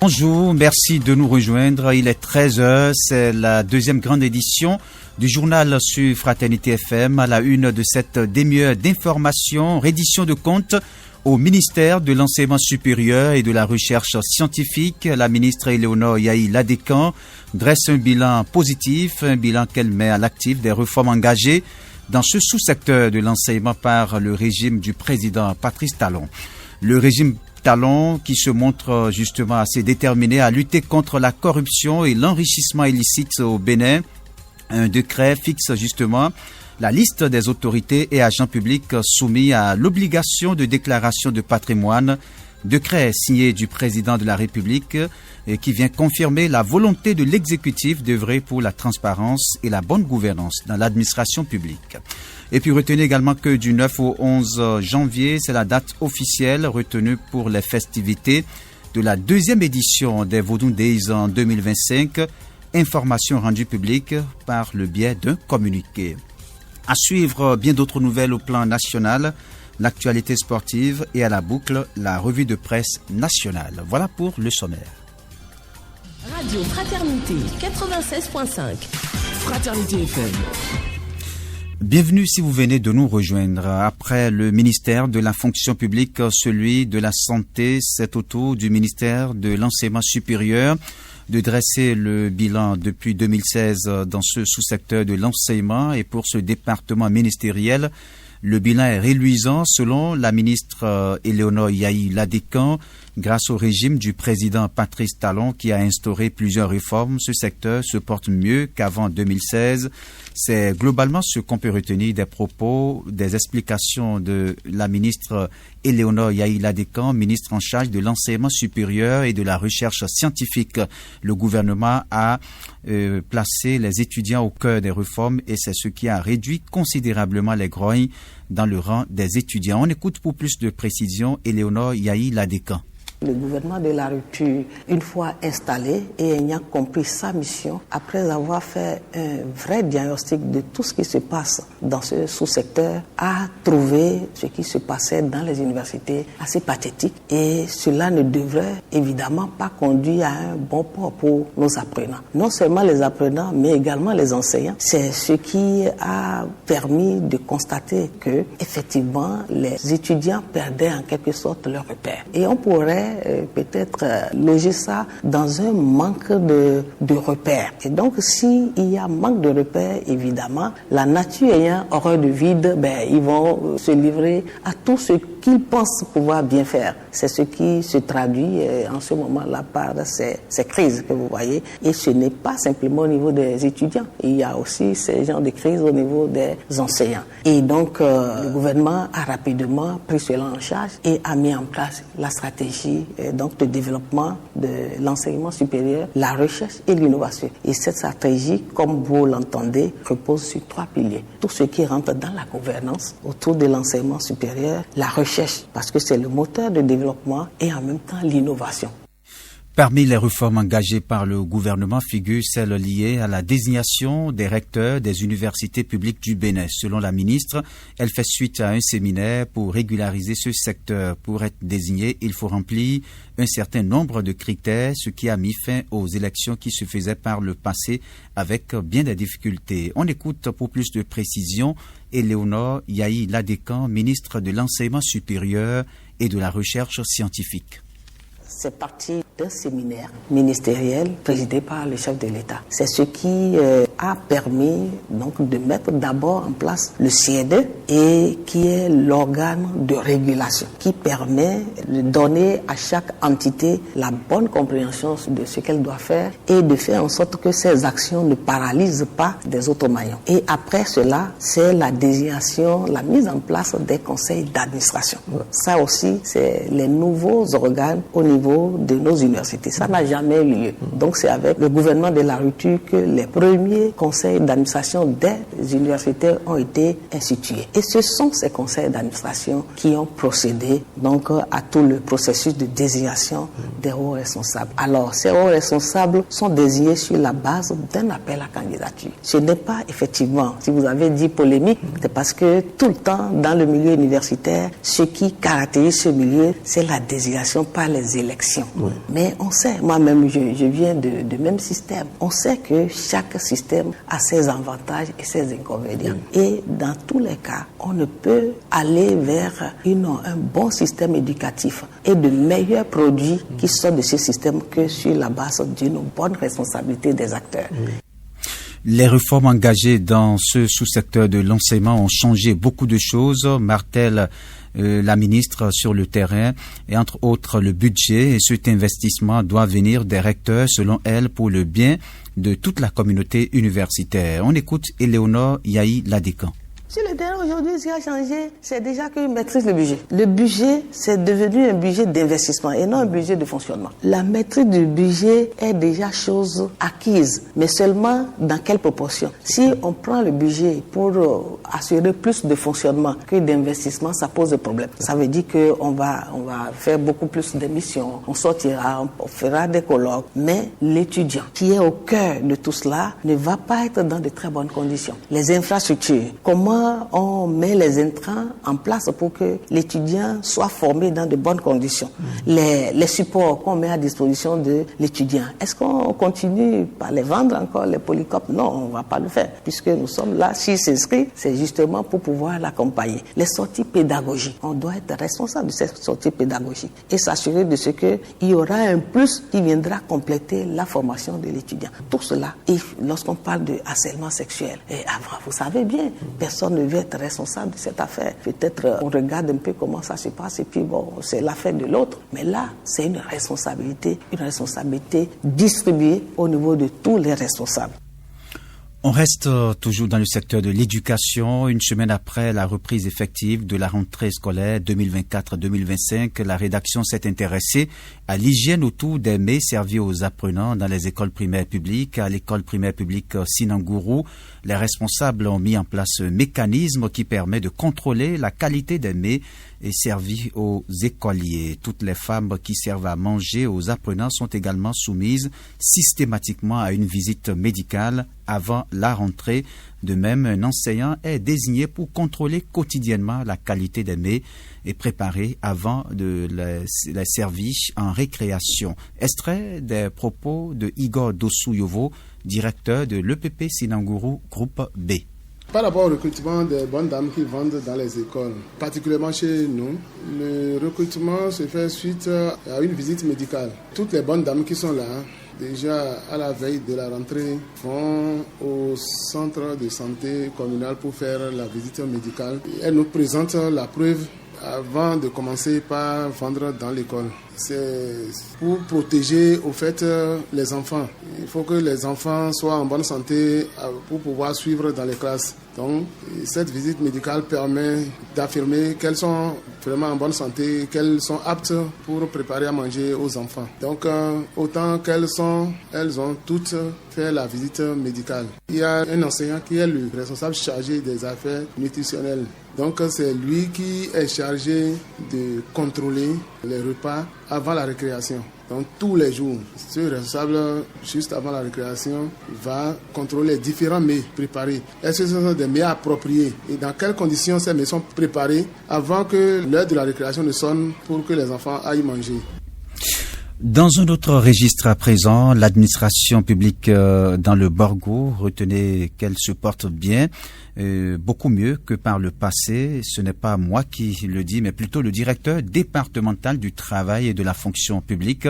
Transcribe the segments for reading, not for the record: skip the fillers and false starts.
Bonjour, merci de nous rejoindre. Il est 13h, c'est la deuxième grande édition du journal sur Fraternité FM. À la une de cette demi-heure d'information, reddition de comptes au ministère de l'Enseignement supérieur et de la Recherche scientifique. La ministre Éléonore Yahi Ladécan dresse un bilan positif, un bilan qu'elle met à l'actif des réformes engagées dans ce sous-secteur de l'enseignement par le régime du président Patrice Talon. Le régime Talon qui se montre justement assez déterminé à lutter contre la corruption et l'enrichissement illicite au Bénin. Un décret fixe justement la liste des autorités et agents publics soumis à l'obligation de déclaration de patrimoine. Décret signé du président de la République et qui vient confirmer la volonté de l'exécutif d'œuvrer pour la transparence et la bonne gouvernance dans l'administration publique. Et puis retenez également que du 9 au 11 janvier, c'est la date officielle retenue pour les festivités de la deuxième édition des Vodou Days en 2025. Information rendue publique par le biais d'un communiqué. À suivre bien d'autres nouvelles au plan national, l'actualité sportive et à la boucle, la revue de presse nationale. Voilà pour le sommaire. Radio Fraternité 96.5. Fraternité FM. Bienvenue si vous venez de nous rejoindre. Après le ministère de la fonction publique, celui de la santé, c'est au tour du ministère de l'enseignement supérieur de dresser le bilan depuis 2016 dans ce sous-secteur de l'enseignement. Et pour ce département ministériel, le bilan est reluisant selon la ministre Éléonore Yahi Ladécan. Grâce au régime du président Patrice Talon qui a instauré plusieurs réformes, ce secteur se porte mieux qu'avant 2016. C'est globalement ce qu'on peut retenir des propos, des explications de la ministre Éléonore Yahi Ladécan, ministre en charge de l'enseignement supérieur et de la recherche scientifique. Le gouvernement a placé les étudiants au cœur des réformes et c'est ce qui a réduit considérablement les grognes dans le rang des étudiants. On écoute pour plus de précision Éléonore Yahi Ladécan. Le gouvernement de la rupture, une fois installé et ayant compris sa mission, après avoir fait un vrai diagnostic de tout ce qui se passe dans ce sous-secteur, a trouvé ce qui se passait dans les universités assez pathétique et cela ne devrait évidemment pas conduire à un bon port pour nos apprenants. Non seulement les apprenants, mais également les enseignants. C'est ce qui a permis de constater que, effectivement, les étudiants perdaient en quelque sorte leur repère. Et on pourrait peut-être loger ça dans un manque de repères. Et donc, s'il y a manque de repères, évidemment, la nature ayant horreur de vide, ils vont se livrer à tout ce qu'ils pensent pouvoir bien faire. C'est ce qui se traduit en ce moment-là par ces crises que vous voyez. Et ce n'est pas simplement au niveau des étudiants. Il y a aussi ces genres de crises au niveau des enseignants. Et donc, le gouvernement a rapidement pris cela en charge et a mis en place la stratégie donc de développement de l'enseignement supérieur, la recherche et l'innovation. Et cette stratégie, comme vous l'entendez, repose sur 3 piliers. Tout ce qui rentre dans la gouvernance autour de l'enseignement supérieur, la recherche, parce que c'est le moteur de développement, et en même temps l'innovation. Parmi les réformes engagées par le gouvernement figure celle liée à la désignation des recteurs des universités publiques du Bénin. Selon la ministre, elle fait suite à un séminaire pour régulariser ce secteur. Pour être désigné, il faut remplir un certain nombre de critères, ce qui a mis fin aux élections qui se faisaient par le passé avec bien des difficultés. On écoute pour plus de précision Éléonore Yahi Ladécan, ministre de l'Enseignement supérieur et de la Recherche scientifique. C'est parti d'un séminaire ministériel présidé par le chef de l'État. C'est ce qui a permis donc de mettre d'abord en place le CIED et qui est l'organe de régulation qui permet de donner à chaque entité la bonne compréhension de ce qu'elle doit faire et de faire en sorte que ces actions ne paralysent pas des autres maillons. Et après cela, c'est la désignation, la mise en place des conseils d'administration. Ça aussi, c'est les nouveaux organes au niveau de nos universités. Ça n'a jamais eu lieu. Donc c'est avec le gouvernement de la rupture que les premiers conseils d'administration des universités ont été institués. Et ce sont ces conseils d'administration qui ont procédé donc à tout le processus de désignation des hauts responsables. Alors ces hauts responsables sont désignés sur la base d'un appel à candidature. Ce n'est pas effectivement, si vous avez dit polémique, c'est parce que tout le temps dans le milieu universitaire, ce qui caractérise ce milieu, c'est la désignation par les élèves l'élection. Mais on sait, moi-même, je viens de même système. On sait que chaque système a ses avantages et ses inconvénients. Et dans tous les cas, on ne peut aller vers un bon système éducatif et de meilleurs produits qui sortent de ce système que sur la base d'une bonne responsabilité des acteurs. Les réformes engagées dans ce sous-secteur de l'enseignement ont changé beaucoup de choses, martèle la ministre sur le terrain, et entre autres le budget. Et cet investissement doit venir des recteurs, selon elle, pour le bien de toute la communauté universitaire. On écoute Éléonore Yahi-Ladécan. Sur le terrain aujourd'hui, ce qui a changé, c'est déjà qu'ils maîtrisent le budget. Le budget, c'est devenu un budget d'investissement et non un budget de fonctionnement. La maîtrise du budget est déjà chose acquise, mais seulement dans quelle proportion? Si on prend le budget pour assurer plus de fonctionnement que d'investissement, ça pose des problèmes. Ça veut dire qu'on va faire beaucoup plus d'émissions, on sortira, on fera des colloques, mais l'étudiant qui est au cœur de tout cela ne va pas être dans de très bonnes conditions. Les infrastructures, comment on met les intrants en place pour que l'étudiant soit formé dans de bonnes conditions. Les supports qu'on met à disposition de l'étudiant, est-ce qu'on continue par les vendre encore, les polycopes? Non, on ne va pas le faire, puisque nous sommes là, s'il s'inscrit, c'est justement pour pouvoir l'accompagner. Les sorties pédagogiques, on doit être responsable de ces sorties pédagogiques et s'assurer de ce qu'il y aura un plus qui viendra compléter la formation de l'étudiant. Tout cela, et lorsqu'on parle de harcèlement sexuel, et avant, vous savez bien, personne ne veut être responsable de cette affaire. Peut-être on regarde un peu comment ça se passe et puis bon, c'est l'affaire de l'autre. Mais là, c'est une responsabilité distribuée au niveau de tous les responsables. On reste toujours dans le secteur de l'éducation. Une semaine après la reprise effective de la rentrée scolaire 2024-2025, la rédaction s'est intéressée à l'hygiène autour des mets servis aux apprenants dans les écoles primaires publiques. À l'école primaire publique Sinangourou, les responsables ont mis en place un mécanisme qui permet de contrôler la qualité des mets servis aux écoliers. Toutes les femmes qui servent à manger aux apprenants sont également soumises systématiquement à une visite médicale avant la rentrée. De même, un enseignant est désigné pour contrôler quotidiennement la qualité des mets et préparer avant de les servir en récréation. Extrait des propos de Igor Dossou-Yovo, directeur de l'EPP Sinangourou Groupe B. Par rapport au recrutement des bonnes dames qui vendent dans les écoles, particulièrement chez nous, le recrutement se fait suite à une visite médicale. Toutes les bonnes dames qui sont là, déjà à la veille de la rentrée, vont au centre de santé communal pour faire la visite médicale. Elles nous présentent la preuve avant de commencer par vendre dans l'école. C'est pour protéger au fait les enfants. Il faut que les enfants soient en bonne santé pour pouvoir suivre dans les classes. Donc, cette visite médicale permet d'affirmer qu'elles sont vraiment en bonne santé, qu'elles sont aptes pour préparer à manger aux enfants. Donc, autant elles ont toutes fait la visite médicale. Il y a un enseignant qui est le responsable chargé des affaires nutritionnelles. Donc, c'est lui qui est chargé de contrôler les repas avant la récréation. Donc, tous les jours, ce responsable, juste avant la récréation, va contrôler les différents mets préparés. Est-ce que ce sont des mets appropriés? Et dans quelles conditions ces mets sont préparés avant que l'heure de la récréation ne sonne pour que les enfants aillent manger? Dans un autre registre à présent, l'administration publique dans le Borgo, retenez qu'elle se porte bien, beaucoup mieux que par le passé. Ce n'est pas moi qui le dis, mais plutôt le directeur départemental du travail et de la fonction publique,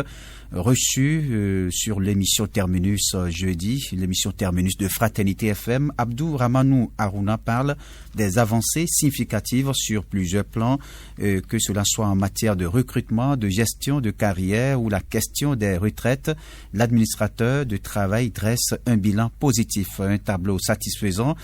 reçu sur l'émission Terminus jeudi, l'émission Terminus de Fraternité FM. Abdou Ramanou Aruna parle des avancées significatives sur plusieurs plans, que cela soit en matière de recrutement, de gestion de carrière ou la question des retraites. L'administrateur du travail dresse un bilan positif, un tableau satisfaisant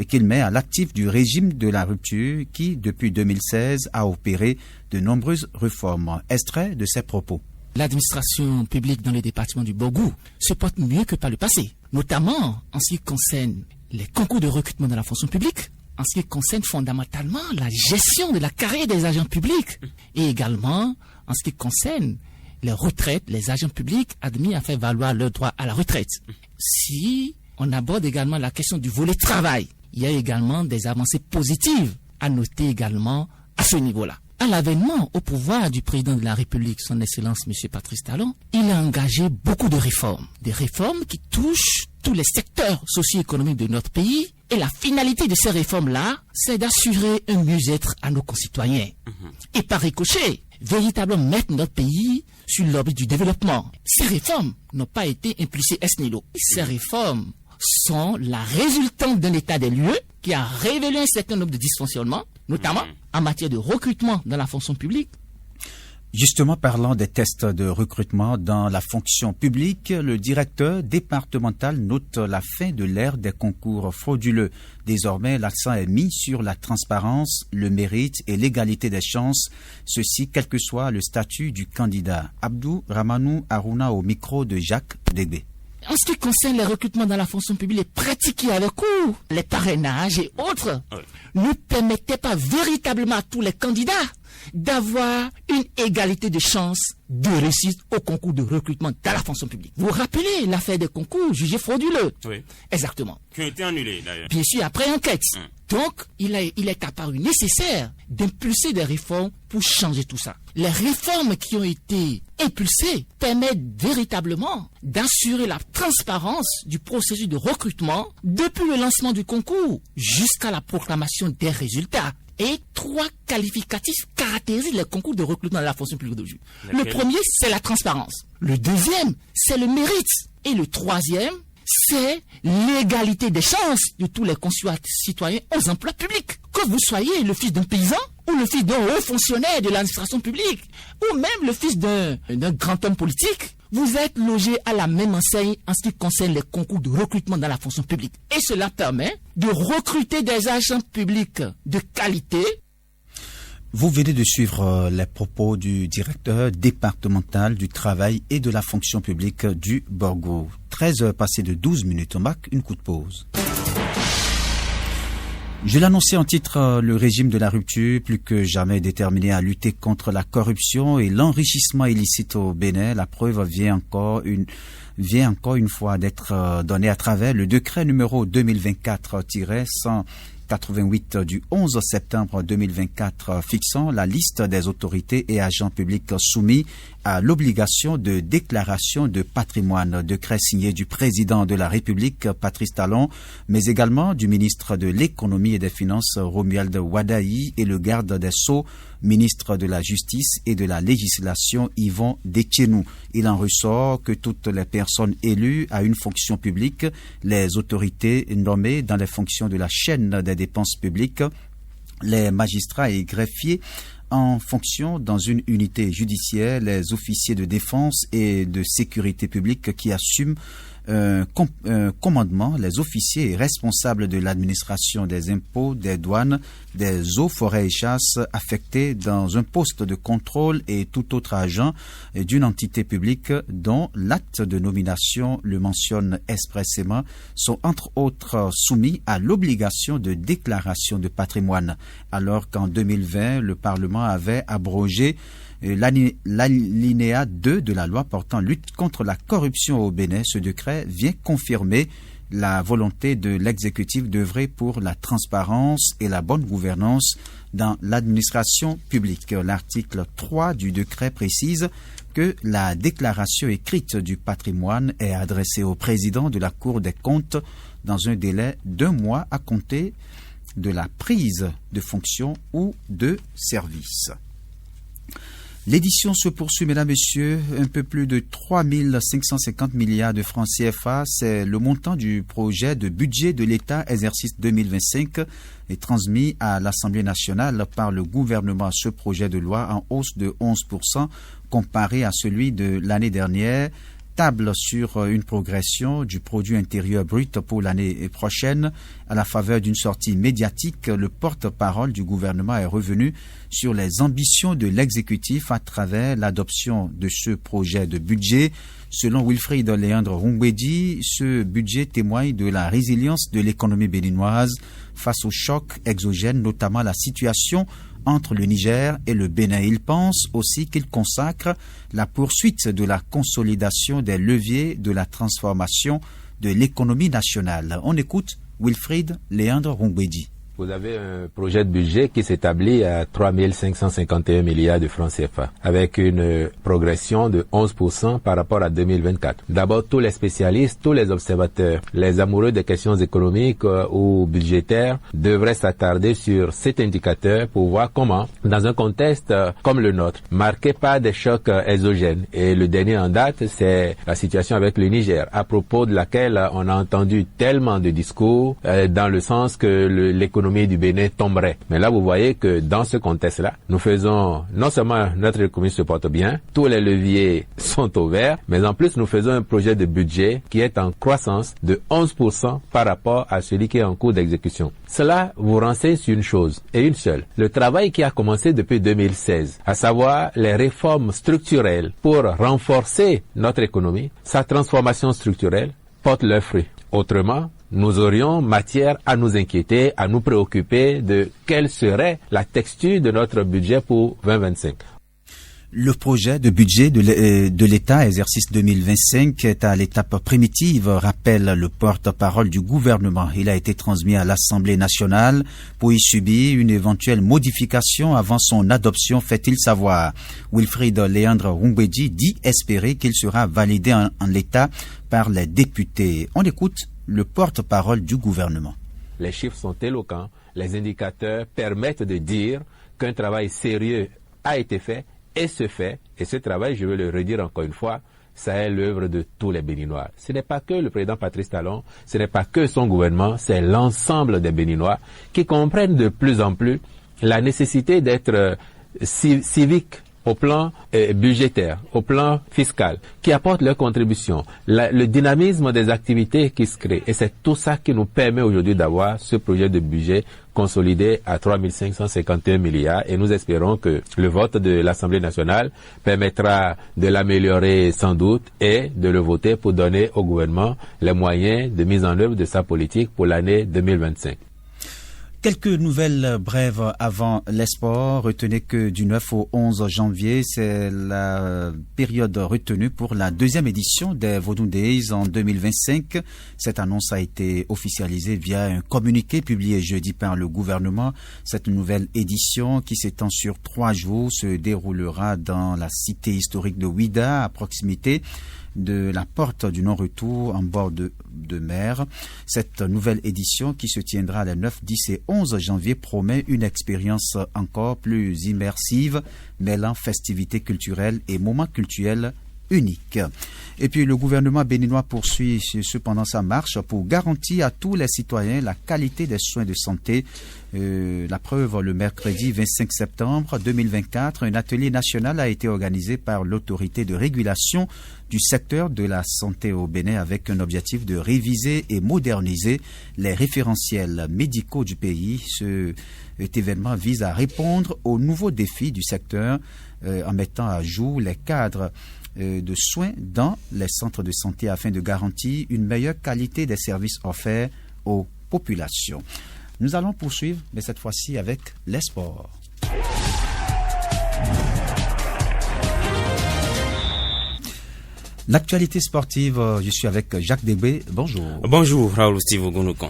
qu'il met à l'actif du régime de la rupture qui, depuis 2016, a opéré de nombreuses réformes. Extrait de ses propos. L'administration publique dans le département du Borgo se porte mieux que par le passé, notamment en ce qui concerne les concours de recrutement dans la fonction publique, en ce qui concerne fondamentalement la gestion de la carrière des agents publics et également en ce qui concerne les retraites, les agents publics admis à faire valoir leur droit à la retraite. Si on aborde également la question du volet travail, il y a également des avancées positives à noter également à ce niveau-là. À l'avènement au pouvoir du président de la République, son Excellence M. Patrice Talon, il a engagé beaucoup de réformes. Des réformes qui touchent tous les secteurs socio-économiques de notre pays. Et la finalité de ces réformes-là, c'est d'assurer un mieux-être à nos concitoyens. Et par ricochet, véritablement mettre notre pays sur l'orbite du développement. Ces réformes n'ont pas été impulsées ex nihilo. Ces réformes sont la résultante d'un état des lieux qui a révélé un certain nombre de dysfonctionnements, notamment en matière de recrutement dans la fonction publique. Justement, parlant des tests de recrutement dans la fonction publique, le directeur départemental note la fin de l'ère des concours frauduleux. Désormais, l'accent est mis sur la transparence, le mérite et l'égalité des chances, ceci quel que soit le statut du candidat. Abdou Ramanou Aruna au micro de Jacques Degbé. En ce qui concerne les recrutements dans la fonction publique, les pratiqués avec cours, les parrainages et autres, ne permettaient pas véritablement à tous les candidats d'avoir une égalité de chances de réussite au concours de recrutement dans la fonction publique. Vous vous rappelez l'affaire des concours jugés frauduleux? Oui. Exactement. Qui ont été annulés d'ailleurs. Bien sûr, après enquête. Donc, il est apparu nécessaire d'impulser des réformes pour changer tout ça. Les réformes qui ont été impulsées permettent véritablement d'assurer la transparence du processus de recrutement depuis le lancement du concours jusqu'à la proclamation des résultats. Et 3 qualificatifs caractérisent les concours de recrutement dans la fonction publique d'aujourd'hui. Le premier, c'est la transparence. Le deuxième, c'est le mérite. Et le troisième, c'est l'égalité des chances de tous les concitoyens aux emplois publics. Que vous soyez le fils d'un paysan ou le fils d'un haut fonctionnaire de l'administration publique ou même le fils d'un grand homme politique, vous êtes logé à la même enseigne en ce qui concerne les concours de recrutement dans la fonction publique. Et cela permet de recruter des agents publics de qualité. Vous venez de suivre les propos du directeur départemental du travail et de la fonction publique du Borgo. 13h passées de 12 minutes, on marque une coup de pause. Je l'annonçais en titre, le régime de la rupture, plus que jamais déterminé à lutter contre la corruption et l'enrichissement illicite au Bénin. La preuve vient encore une fois d'être donnée à travers le décret numéro 2024-188 du 11 septembre 2024 fixant la liste des autorités et agents publics soumis à l'obligation de déclaration de patrimoine, décret signé du président de la République, Patrice Talon, mais également du ministre de l'Économie et des Finances, Romuald Wadaï, et le garde des Sceaux, ministre de la Justice et de la Législation, Yvon Detchenou. Il en ressort que toutes les personnes élues à une fonction publique, les autorités nommées dans les fonctions de la chaîne des dépenses publiques, les magistrats et greffiers en fonction dans une unité judiciaire, les officiers de défense et de sécurité publique qui assument commandement, les officiers et responsables de l'administration des impôts, des douanes, des eaux, forêts et chasses affectés dans un poste de contrôle et tout autre agent d'une entité publique dont l'acte de nomination le mentionne expressément sont entre autres soumis à l'obligation de déclaration de patrimoine, alors qu'en 2020, le Parlement avait abrogé l'alinéa 2 de la loi portant lutte contre la corruption au Bénin. Ce décret vient confirmer la volonté de l'exécutif d'œuvrer pour la transparence et la bonne gouvernance dans l'administration publique. L'article 3 du décret précise que la déclaration écrite du patrimoine est adressée au président de la Cour des comptes dans un délai d'1 mois à compter de la prise de fonction ou de service. L'édition se poursuit, mesdames, messieurs. Un peu plus de 3 550 milliards de francs CFA. C'est le montant du projet de budget de l'État exercice 2025 et transmis à l'Assemblée nationale par le gouvernement. Ce projet de loi en hausse de 11% comparé à celui de l'année dernière table sur une progression du produit intérieur brut pour l'année prochaine. À la faveur d'une sortie médiatique, le porte-parole du gouvernement est revenu sur les ambitions de l'exécutif à travers l'adoption de ce projet de budget. Selon Wilfried Léandre Rungwedi, ce budget témoigne de la résilience de l'économie béninoise face aux chocs exogènes, notamment la situation entre le Niger et le Bénin. Il pense aussi qu'il consacre la poursuite de la consolidation des leviers de la transformation de l'économie nationale. On écoute Wilfried Léandre Rungwedi. vous avez un projet de budget qui s'établit à 3 551 milliards de francs CFA, avec une progression de 11% par rapport à 2024. D'abord, tous les spécialistes, tous les observateurs, les amoureux des questions économiques ou budgétaires devraient s'attarder sur cet indicateur pour voir comment, dans un contexte comme le nôtre, marqué par des chocs exogènes, et le dernier en date, c'est la situation avec le Niger, à propos de laquelle on a entendu tellement de discours dans le sens que l'économie du Bénin tomberait. Mais là, vous voyez que dans ce contexte-là, nous faisons, non seulement notre économie se porte bien, tous les leviers sont au vert, mais en plus, nous faisons un projet de budget qui est en croissance de 11% par rapport à celui qui est en cours d'exécution. Cela vous renseigne sur une chose, et une seule. Le travail qui a commencé depuis 2016, à savoir les réformes structurelles pour renforcer notre économie, sa transformation structurelle, porte leurs fruits. Autrement, nous aurions matière à nous inquiéter, à nous préoccuper de quelle serait la texture de notre budget pour 2025. Le projet de budget de l'État, exercice 2025, est à l'étape primitive, rappelle le porte-parole du gouvernement. Il a été transmis à l'Assemblée nationale pour y subir une éventuelle modification avant son adoption, fait-il savoir. Wilfried Léandre Rumbedi dit espérer qu'il sera validé en l'état par les députés. On écoute le porte-parole du gouvernement. Les chiffres sont éloquents, les indicateurs permettent de dire qu'un travail sérieux a été fait et se fait, et ce travail, je veux le redire encore une fois, ça est l'œuvre de tous les Béninois. Ce n'est pas que le président Patrice Talon, ce n'est pas que son gouvernement, c'est l'ensemble des Béninois qui comprennent de plus en plus la nécessité d'être civiques au plan budgétaire, au plan fiscal, qui apportent leur contribution, le dynamisme des activités qui se créent. Et c'est tout ça qui nous permet aujourd'hui d'avoir ce projet de budget consolidé à 3 551 milliards. Et nous espérons que le vote de l'Assemblée nationale permettra de l'améliorer sans doute et de le voter pour donner au gouvernement les moyens de mise en œuvre de sa politique pour l'année 2025. Quelques nouvelles brèves avant les sports. Retenez que du 9 au 11 janvier, c'est la période retenue pour la deuxième édition des Vodou Days en 2025. Cette annonce a été officialisée via un communiqué publié jeudi par le gouvernement. Cette nouvelle édition, qui s'étend sur 3 jours, se déroulera dans la cité historique de Ouida, à proximité de la porte du non-retour en bord de mer. Cette nouvelle édition, qui se tiendra les 9, 10 et 11 janvier, promet une expérience encore plus immersive, mêlant festivités culturelles et moments culturels uniques. Et puis le gouvernement béninois poursuit cependant sa marche pour garantir à tous les citoyens la qualité des soins de santé. La preuve, le mercredi 25 septembre 2024, un atelier national a été organisé par l'autorité de régulation du secteur de la santé au Bénin avec un objectif de réviser et moderniser les référentiels médicaux du pays. Cet événement vise à répondre aux nouveaux défis du secteur en mettant à jour les cadres de soins dans les centres de santé afin de garantir une meilleure qualité des services offerts aux populations. Nous allons poursuivre, mais cette fois-ci avec les sports. L'actualité sportive, je suis avec Jacques Debé. Bonjour. Bonjour, Raoul Steve Gounoukan.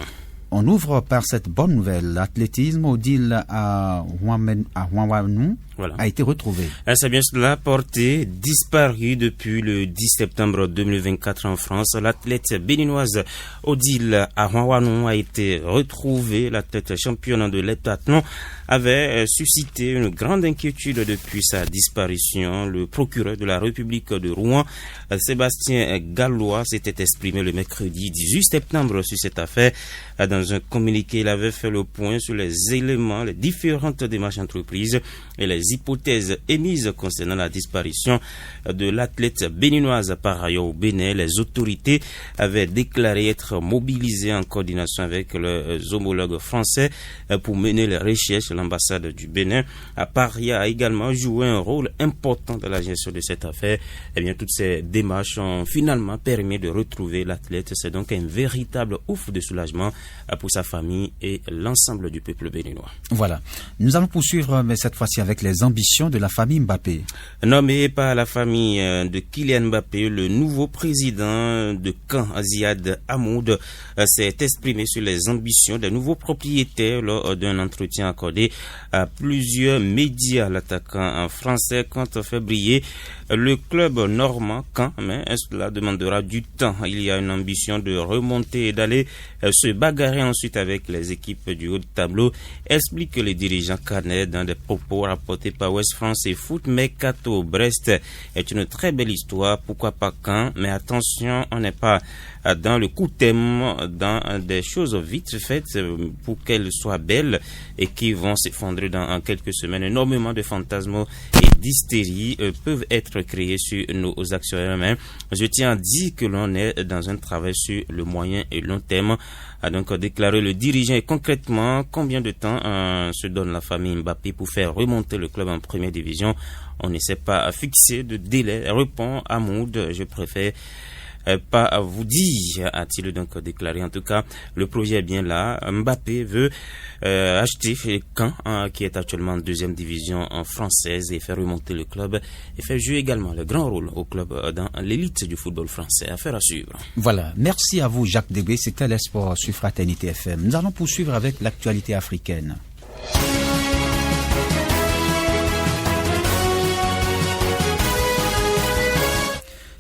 On ouvre par cette bonne nouvelle. L'athlétisme Odile à Huanwanou a été retrouvé. C'est bien cela, porté disparu depuis le 10 septembre 2024 en France. L'athlète béninoise Odile à Huanwanou a été retrouvée. L'athlète championne de l'heptathlon avait suscité une grande inquiétude depuis sa disparition. Le procureur de la République de Rouen, Sébastien Gallois, s'était exprimé le mercredi 18 septembre sur cette affaire. Dans un communiqué, il avait fait le point sur les éléments, les différentes démarches entreprises et les hypothèses émises concernant la disparition de l'athlète béninoise. Par ailleurs, au Bénin, les autorités avaient déclaré être mobilisées en coordination avec leurs homologues français pour mener les recherches. L'ambassade du Bénin à Paris a également joué un rôle important dans la gestion de cette affaire. Eh bien, toutes ces démarches ont finalement permis de retrouver l'athlète. C'est donc un véritable ouf de soulagement pour sa famille et l'ensemble du peuple béninois. Voilà. Nous allons poursuivre, mais cette fois-ci avec les ambitions de la famille Mbappé. Nommé par la famille de Kylian Mbappé, le nouveau président de Caen, Ziad Hamoud, s'est exprimé sur les ambitions des nouveaux propriétaires lors d'un entretien accordé à plusieurs médias. L'attaquant français compte faire briller le club normand Caen, mais cela demandera du temps. Il y a une ambition de remonter et d'aller se bagarrer ensuite avec les équipes du haut de tableau, explique le dirigeant canet dans des propos rapportés par West France et Foot. Mercato Brest est une très belle histoire, pourquoi pas Caen, mais attention, on n'est pas dans le coup thème, dans des choses vite faites pour qu'elles soient belles et qui vont s'effondrer dans quelques semaines. Énormément de fantasmes et d'hystérie peuvent être créés sur nos actionnaires. Mais je tiens à dire que l'on est dans un travail sur le moyen et long terme, a donc déclaré le dirigeant. Et concrètement, combien de temps se donne la famille Mbappé pour faire remonter le club en première division? On ne sait pas fixer de délai, répond Hamoud. Je préfère pas vous dire, a-t-il donc déclaré. En tout cas, le projet est bien là. Mbappé veut acheter Caen, qui est actuellement en deuxième division française, et faire remonter le club et faire jouer également le grand rôle au club dans l'élite du football français. Affaire à suivre. Voilà. Merci à vous, Jacques Debré. C'était les sports sur Fraternité FM. Nous allons poursuivre avec l'actualité africaine.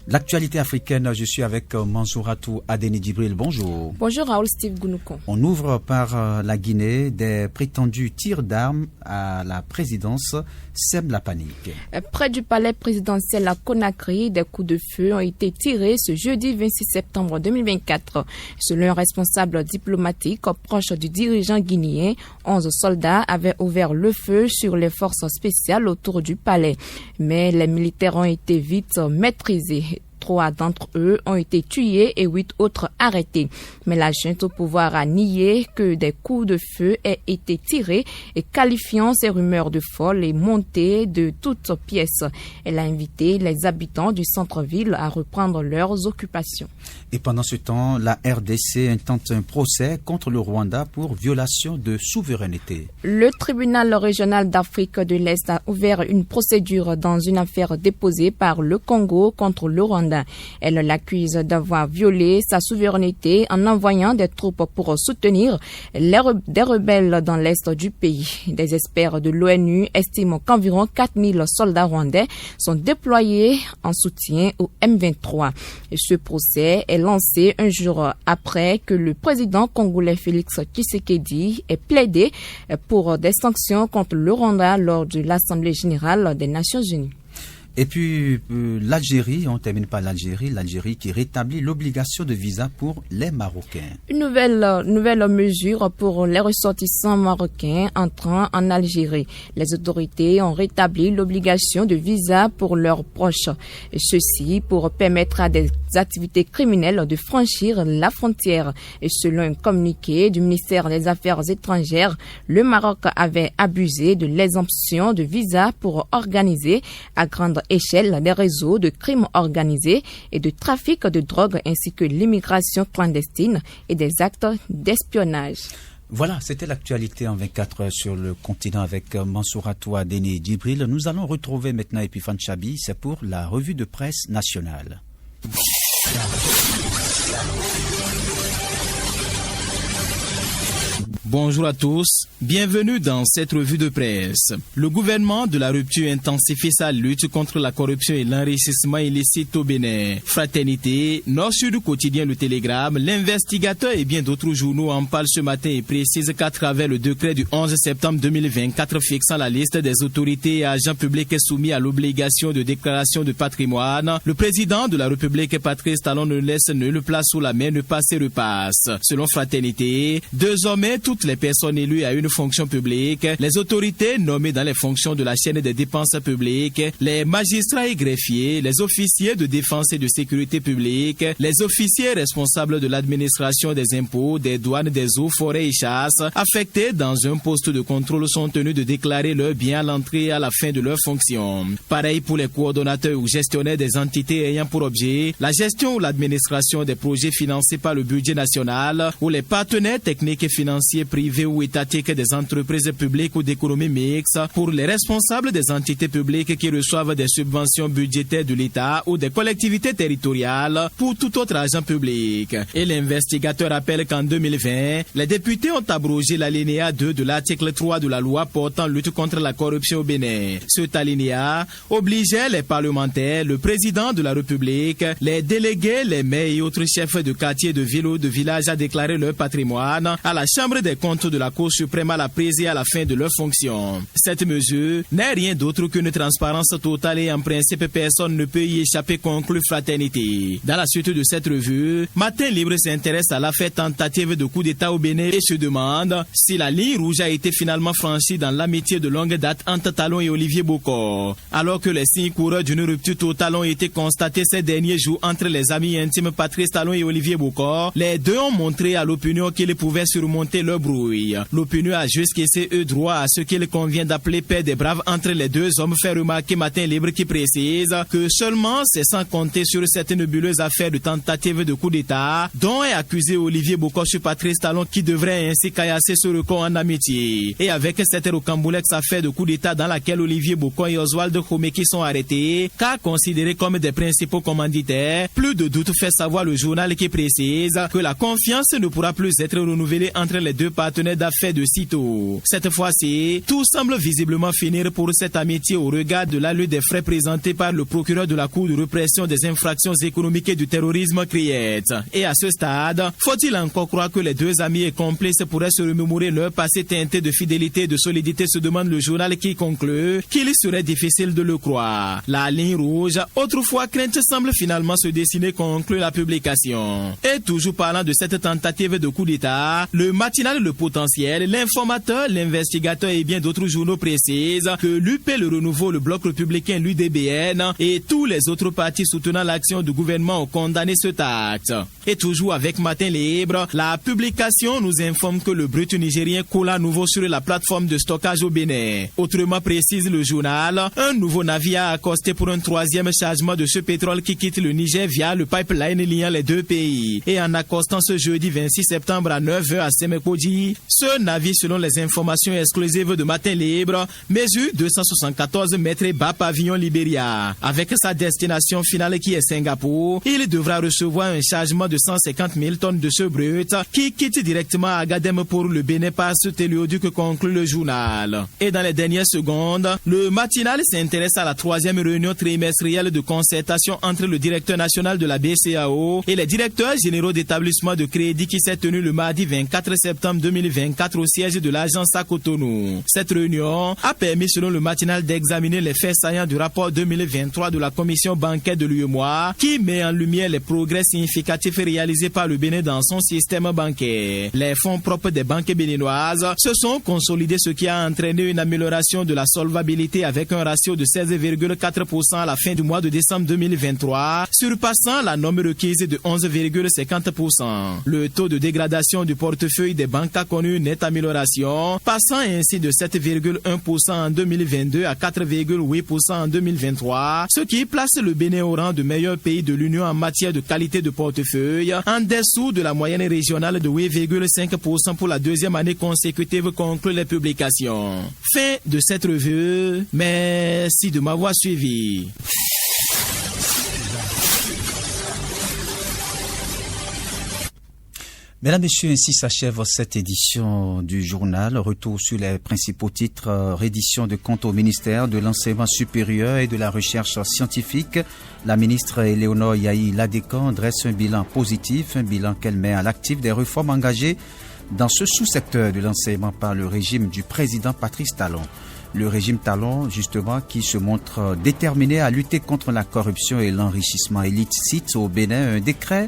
L'actualité africaine, je suis avec Mansouratou Adeni Djibril. Bonjour. Bonjour Raoul Steve Gounouko. On ouvre par la Guinée. Des prétendus tirs d'armes à la présidence sèment la panique. Près du palais présidentiel à Conakry, des coups de feu ont été tirés ce jeudi 26 septembre 2024. Selon un responsable diplomatique proche du dirigeant guinéen, 11 soldats avaient ouvert le feu sur les forces spéciales autour du palais. Mais les militaires ont été vite maîtrisés. 3 d'entre eux ont été tués et 8 autres arrêtés. Mais la junte au pouvoir a nié que des coups de feu aient été tirés et qualifiant ces rumeurs de folles et montées de toutes pièces. Elle a invité les habitants du centre-ville à reprendre leurs occupations. Et pendant ce temps, la RDC intente un procès contre le Rwanda pour violation de souveraineté. Le tribunal régional d'Afrique de l'Est a ouvert une procédure dans une affaire déposée par le Congo contre le Rwanda. Elle l'accuse d'avoir violé sa souveraineté en envoyant des troupes pour soutenir des rebelles dans l'est du pays. Des experts de l'ONU estiment qu'environ 4000 soldats rwandais sont déployés en soutien au M23. Ce procès est lancé un jour après que le président congolais Félix Tshisekedi ait plaidé pour des sanctions contre le Rwanda lors de l'Assemblée générale des Nations unies. Et puis l'Algérie, on termine par l'Algérie qui rétablit l'obligation de visa pour les Marocains. Une nouvelle mesure pour les ressortissants marocains entrant en Algérie. Les autorités ont rétabli l'obligation de visa pour leurs proches. Ceci pour permettre à des activités criminelles de franchir la frontière. Et selon un communiqué du ministère des Affaires étrangères, le Maroc avait abusé de l'exemption de visa pour organiser à grande échelle des réseaux de crimes organisés et de trafic de drogue ainsi que l'immigration clandestine et des actes d'espionnage. Voilà, c'était l'actualité en 24 heures sur le continent avec Mansouratou Adeni Djibril. Nous allons retrouver maintenant Epifan Chabi, c'est pour la revue de presse nationale. Bonjour à tous, bienvenue dans cette revue de presse. Le gouvernement de la rupture intensifie sa lutte contre la corruption et l'enrichissement illicite au Bénin. Fraternité, Nord-Sud quotidien Le Télégramme, L'Investigateur et bien d'autres journaux en parlent ce matin et précisent qu'à travers le décret du 11 septembre 2024 fixant la liste des autorités et agents publics soumis à l'obligation de déclaration de patrimoine, le président de la République Patrice Talon ne laisse nulle place sous la main, ne passe et repasse. Selon Fraternité, désormais tout toutes les personnes élues à une fonction publique, les autorités nommées dans les fonctions de la chaîne des dépenses publiques, les magistrats et greffiers, les officiers de défense et de sécurité publique, les officiers responsables de l'administration des impôts, des douanes, des eaux, forêts et chasses, affectés dans un poste de contrôle sont tenus de déclarer leurs biens à l'entrée et à la fin de leur fonction. Pareil pour les coordonnateurs ou gestionnaires des entités ayant pour objet la gestion ou l'administration des projets financés par le budget national ou les partenaires techniques et financiers privés ou étatiques des entreprises publiques ou d'économie mixte, pour les responsables des entités publiques qui reçoivent des subventions budgétaires de l'État ou des collectivités territoriales pour tout autre agent public. Et l'investigateur rappelle qu'en 2020, les députés ont abrogé l'alinéa 2 de l'article 3 de la loi portant lutte contre la corruption au Bénin. Cet alinéa obligeait les parlementaires, le président de la République, les délégués, les maires et autres chefs de quartier, de ville ou de village à déclarer leur patrimoine à la Chambre des comptes de la Cour suprême à la prise et à la fin de leur fonction. Cette mesure n'est rien d'autre qu'une transparence totale et en principe personne ne peut y échapper, conclut Fraternité. Dans la suite de cette revue, Matin Libre s'intéresse à l'affaire tentative de coup d'État au Bénin et se demande si la ligne rouge a été finalement franchie dans l'amitié de longue date entre Talon et Olivier Bokor. Alors que les signes coureurs d'une rupture totale ont été constatés ces derniers jours entre les amis intimes Patrice Talon et Olivier Bokor, les deux ont montré à l'opinion qu'ils pouvaient surmonter leur brouille. L'opinion a jusqu'ici eu droit à ce qu'il convient d'appeler paix des braves entre les deux hommes, fait remarquer Matin Libre qui précise que seulement c'est sans compter sur cette nébuleuse affaire de tentative de coup d'État dont est accusé Olivier Bokor sur Patrice Talon qui devrait ainsi caillasser ce record en amitié. Et avec cette rocambolesque affaire de coup d'État dans laquelle Olivier Bokor et Oswald Khomeki sont arrêtés, car considérés comme des principaux commanditaires, plus de doute fait savoir le journal qui précise que la confiance ne pourra plus être renouvelée entre les deux partenaires d'affaires de sitôt. Cette fois-ci, tout semble visiblement finir pour cette amitié au regard de la lutte des frais présentés par le procureur de la Cour de répression des infractions économiques et du terrorisme Criette. Et à ce stade, faut-il encore croire que les deux amis et complices pourraient se remémorer leur passé teinté de fidélité et de solidité, se demande le journal qui conclut qu'il serait difficile de le croire. La ligne rouge, autrefois crainte, semble finalement se dessiner, conclut la publication. Et toujours parlant de cette tentative de coup d'État, le matinal Le Potentiel, l'informateur, l'investigateur et bien d'autres journaux précisent que l'UP, le Renouveau, le Bloc républicain, l'UDBN et tous les autres partis soutenant l'action du gouvernement ont condamné cet acte. Et toujours avec Matin Libre, la publication nous informe que le brut nigérien coule à nouveau sur la plateforme de stockage au Bénin. Autrement, précise le journal, un nouveau navire a accosté pour un troisième chargement de ce pétrole qui quitte le Niger via le pipeline liant les deux pays. Et en accostant ce jeudi 26 septembre à 9h à Semekodji, ce navire, selon les informations exclusives de Matin Libre, mesure 274 mètres et bat pavillon Libéria. Avec sa destination finale qui est Singapour, il devra recevoir un chargement de 150 000 tonnes de ce brut qui quitte directement à Agadem pour le Bénin par ce téléoduc, conclut le journal. Et dans les dernières secondes, le matinal s'intéresse à la troisième réunion trimestrielle de concertation entre le directeur national de la BCAO et les directeurs généraux d'établissements de crédit qui s'est tenue le mardi 24 septembre 2024 au siège de l'agence à Cotonou. Cette réunion a permis, selon le matinal, d'examiner les faits saillants du rapport 2023 de la commission bancaire de l'UEMOA qui met en lumière les progrès significatifs réalisés par le Bénin dans son système bancaire. Les fonds propres des banques béninoises se sont consolidés, ce qui a entraîné une amélioration de la solvabilité avec un ratio de 16,4% à la fin du mois de décembre 2023, surpassant la norme requise de 11,50%. Le taux de dégradation du portefeuille des banques a connu une nette amélioration, passant ainsi de 7,1% en 2022 à 4,8% en 2023, ce qui place le Bénin au rang de meilleur pays de l'Union en matière de qualité de portefeuille, en dessous de la moyenne régionale de 8,5% pour la deuxième année consécutive, conclut les publications. Fin de cette revue. Merci de m'avoir suivi. Mesdames, Messieurs, ainsi s'achève cette édition du journal. Retour sur les principaux titres. Reddition de comptes au ministère de l'Enseignement supérieur et de la Recherche scientifique. La ministre Éléonore Yahi Ladécan dresse un bilan positif, un bilan qu'elle met à l'actif des réformes engagées dans ce sous-secteur de l'enseignement par le régime du président Patrice Talon. Le régime Talon, justement, qui se montre déterminé à lutter contre la corruption et l'enrichissement illicite au Bénin. Un décret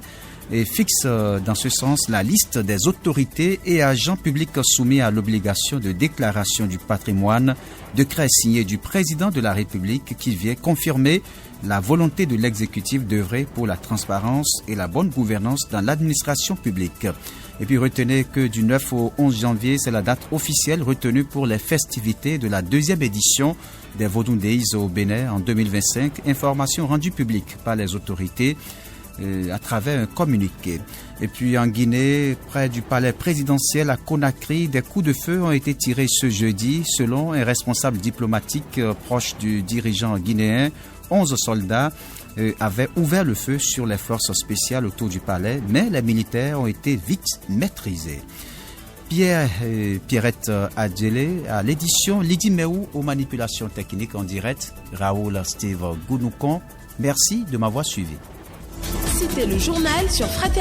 et fixe dans ce sens la liste des autorités et agents publics soumis à l'obligation de déclaration du patrimoine, décret signé du président de la République qui vient confirmer la volonté de l'exécutif d'œuvrer pour la transparence et la bonne gouvernance dans l'administration publique. Et puis retenez que du 9 au 11 janvier, c'est la date officielle retenue pour les festivités de la deuxième édition des Vodou Days au Bénin en 2025. Information rendue publique par les autorités à travers un communiqué. Et puis en Guinée, près du palais présidentiel à Conakry, des coups de feu ont été tirés ce jeudi. Selon un responsable diplomatique proche du dirigeant guinéen, 11 soldats avaient ouvert le feu sur les forces spéciales autour du palais, mais les militaires ont été vite maîtrisés. Pierrette Adjelé à l'édition, Lydie Meou aux manipulations techniques en direct, Raoul Steve Gounoukon. Merci de m'avoir suivi. C'était le journal sur Fraternité.